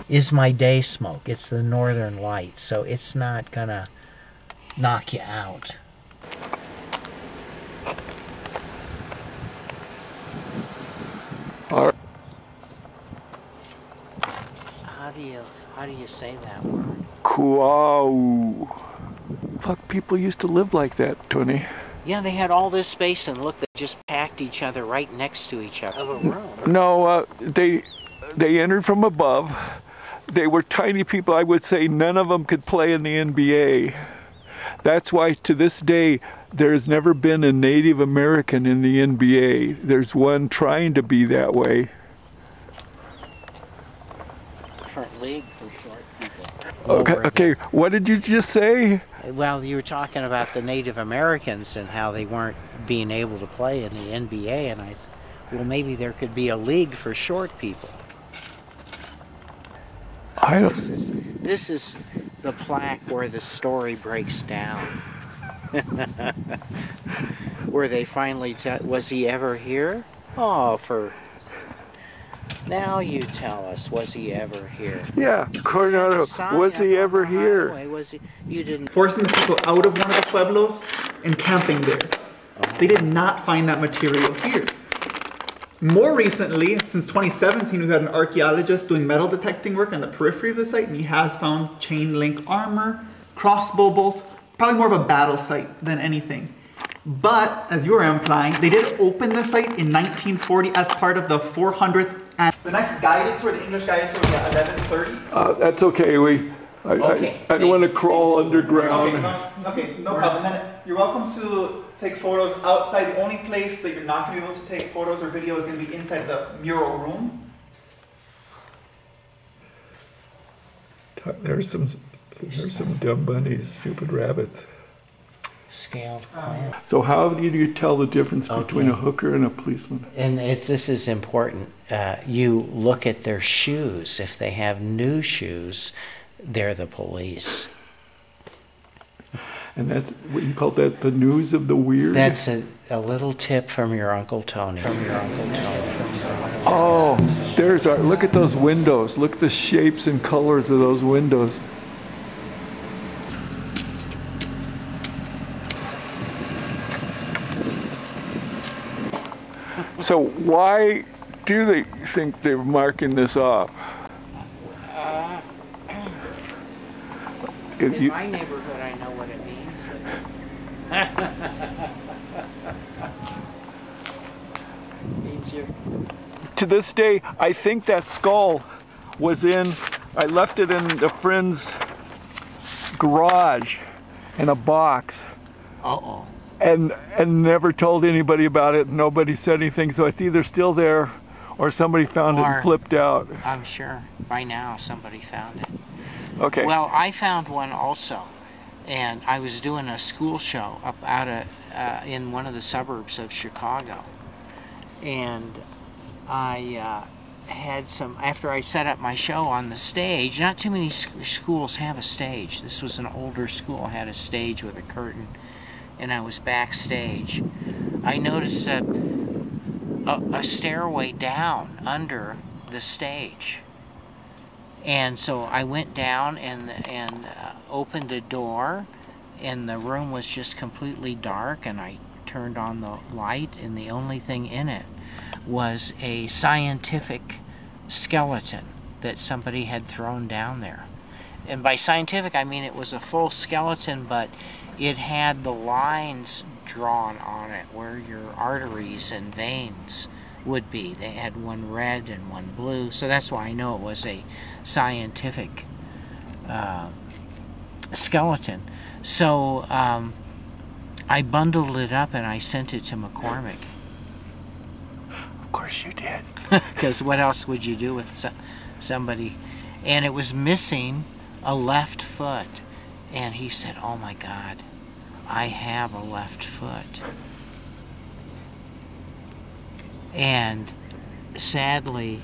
is my day smoke. It's the northern light, so it's not gonna knock you out. All right. How do you say that word? Kuaua. Fuck, people used to live like that, Tony. Yeah, they had all this space, and look, they just packed each other right next to each other. Of a room. No, they entered from above. They were tiny people. I would say none of them could play in the NBA. That's why to this day there's never been a Native American in the NBA. There's one trying to be that way. Different league for short people. Okay, what did you just say? Well, you were talking about the Native Americans and how they weren't being able to play in the NBA, and I said, well, maybe there could be a league for short people. I don't. This is the plaque where the story breaks down. Where they finally was he ever here? Oh, now you tell us, was he ever here? Yeah, Coronado, was he ever here? You didn't. Forcing the people out of one of the pueblos and camping there. They did not find that material here. More recently, since 2017, we've had an archaeologist doing metal detecting work on the periphery of the site, and he has found chain link armor, crossbow bolts, probably more of a battle site than anything. But, as you were implying, they did open the site in 1940 as part of the 400th. And the next guided tour, the English guided tour, was at 11:30. That's okay. I don't want to crawl underground. Okay, no problem. And then you're welcome to take photos outside. The only place that you're not going to be able to take photos or video is going to be inside the mural room. There's some dumb bunnies, stupid rabbits. Scaled plant. So how do you tell the difference between a hooker and a policeman? And this is important. You look at their shoes. If they have new shoes, they're the police. And that's what you call that, the news of the weird? That's a little tip from your Uncle Tony. Oh, look at those windows. Look at the shapes and colors of those windows. So why do they think they're marking this off? In my neighborhood, I know what it means. But to this day, I think that skull was I left it in a friend's garage in a box. Uh-oh. And never told anybody about it. Nobody said anything, so it's either still there or somebody found it and flipped out. I'm sure by now somebody found it. Okay. Well, I found one also, and I was doing a school show up in one of the suburbs of Chicago, and I had some, after I set up my show on the stage, not too many schools have a stage. This was an older school, had a stage with a curtain, and I was backstage. I noticed a stairway down under the stage. And so I went down and opened a door, and the room was just completely dark, and I turned on the light, and the only thing in it was a scientific skeleton that somebody had thrown down there. And by scientific, I mean it was a full skeleton, but it had the lines drawn on it where your arteries and veins would be. They had one red and one blue, so that's why I know it was a scientific skeleton. So I bundled it up and I sent it to McCormick. Of course you did. Because what else would you do with somebody? And it was missing a left foot. And he said, oh my God, I have a left foot. And sadly,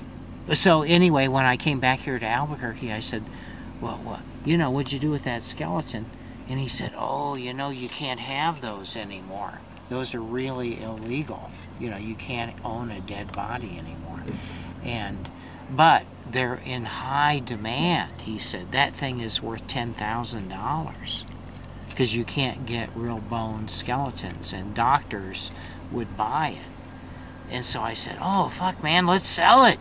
so anyway, when I came back here to Albuquerque, I said, well, what'd you do with that skeleton? And he said, oh, you can't have those anymore. Those are really illegal. You can't own a dead body anymore. but they're in high demand. He said that thing is worth $10,000 because you can't get real bone skeletons, and doctors would buy it. And so I said, oh, fuck, man, let's sell it.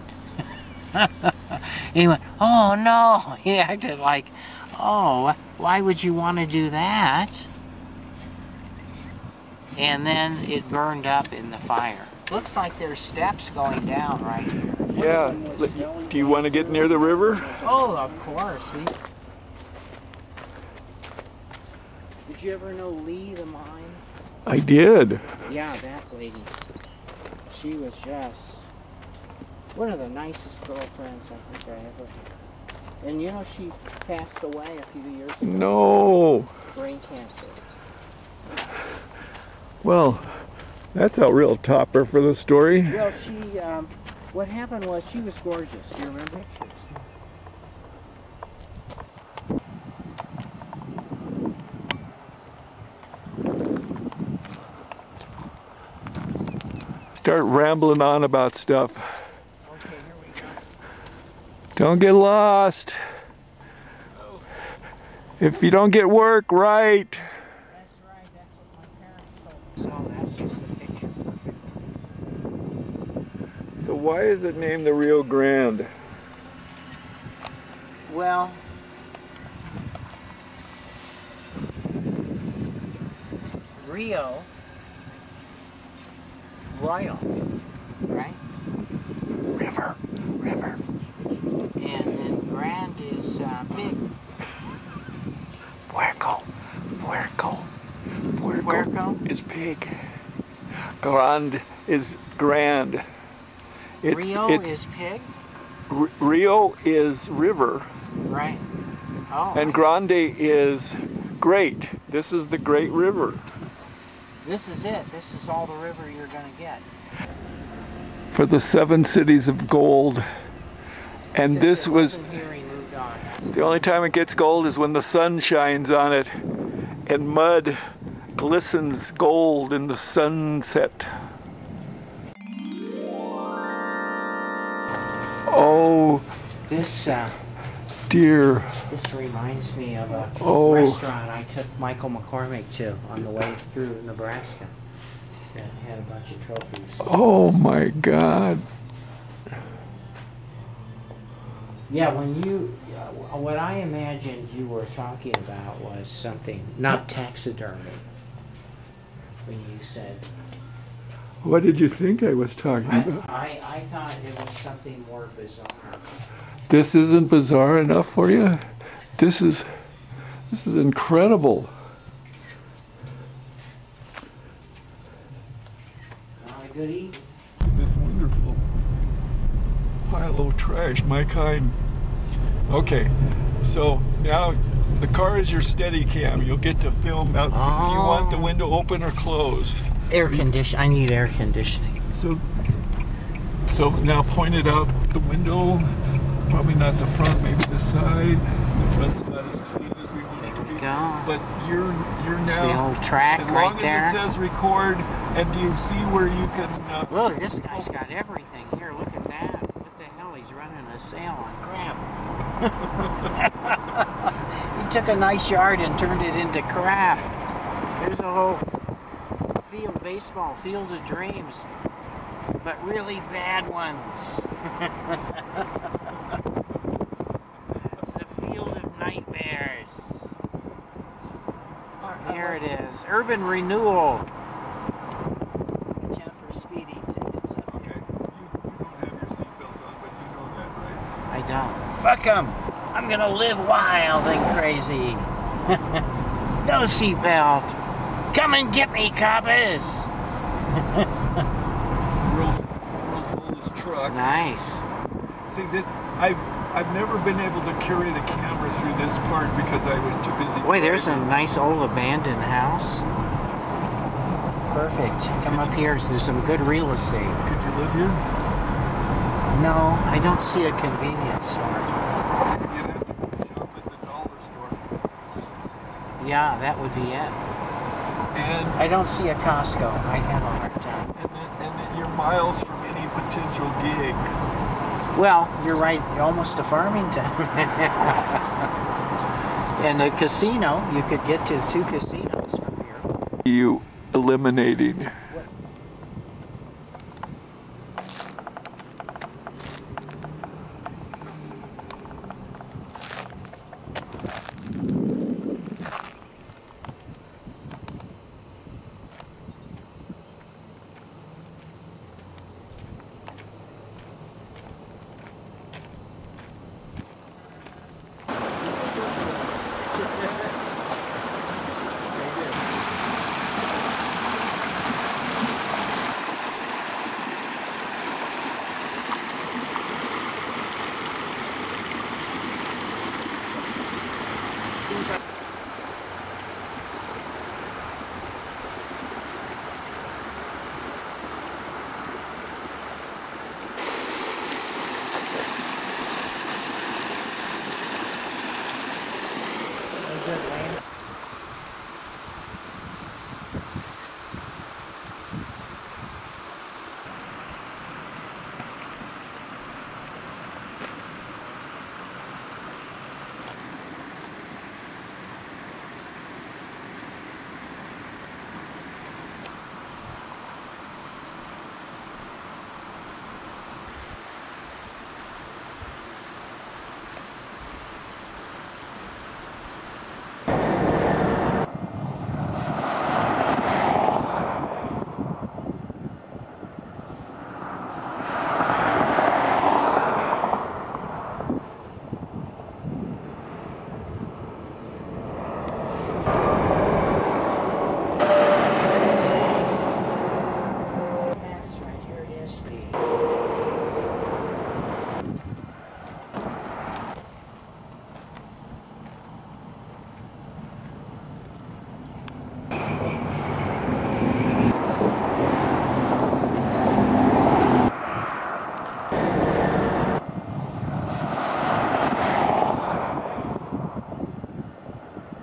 He went, oh, no. He acted like, oh, why would you want to do that? And then it burned up in the fire. Looks like there's steps going down right here. Yeah. Do you want to get near the river? Oh, of course. Did you ever know Lee the mime? I did. Yeah, that lady. She was just one of the nicest girlfriends I think I ever had. And you know, she passed away a few years ago. No. Brain cancer. Well, that's a real topper for the story. Well, she, what happened was she was gorgeous. Do you remember? Start rambling on about stuff. Okay, here we go. Don't get lost. Oh. If you don't get work right. That's right, that's what my parents told me. So that's just a picture perfect. So why is it named the Rio Grande? Well, Rio, Royal, right? River. And then Grand is big. Puerco Puerco? is big. Grande is grand. Rio is pig? Rio is river. Right. Oh. And Grande is great. This is the Great River. This is it. This is all the river you're going to get. For the 7 cities of gold. And Since this it was, wasn't here, he moved on. the only time it gets gold is when the sun shines on it and mud glistens gold in the sunset. Oh This dear. this reminds me of a Oh. restaurant I took Michael McCormick to on the way through Nebraska that had a bunch of trophies. Oh my God. Yeah, when you, what I imagined you were talking about was something, not taxidermy. When you said, What did you think I was talking about? I thought it was something more bizarre. This isn't bizarre enough for you? This is incredible. Not a good eat. This wonderful pile of trash, my kind. Okay, so now the car is your steady cam. You'll get to film out. Oh. Do you want the window open or closed? Air condition. I need air conditioning. So now point it out the window. Probably not the front, maybe the side. The front's not as clean as we want it to be. Go. But you're It's now. the old track as right long there. as it says record, and do you see where you can? Look, this guy's got everything here. Look at that. What the hell? He's running a sale on crap. He took a nice yard and turned it into crap. There's a whole field, baseball, field of dreams, but really bad ones. It's the field of nightmares. Here it is. Urban renewal. Jennifer speeding tickets. Okay, you don't have your seatbelt on, but you know that, right? I don't. Fuck 'em. I'm gonna live wild and crazy. No seatbelt. Come and get me, coppers. World's oldest truck. Nice. See, I've never been able to carry the camera through this part because I was too busy. Boy, there's a driving. nice old abandoned house. Perfect. Come up here. There's some good real estate. Could you live here? No, I don't see a convenience store. You'd have to go shop at the dollar store. Yeah, that would be it. And I don't see a Costco. I'd have a hard time. and then you're miles from any potential gig. Well, you're right, you're almost to Farmington. And the casino, you could get to 2 casinos from here. You eliminating? Well,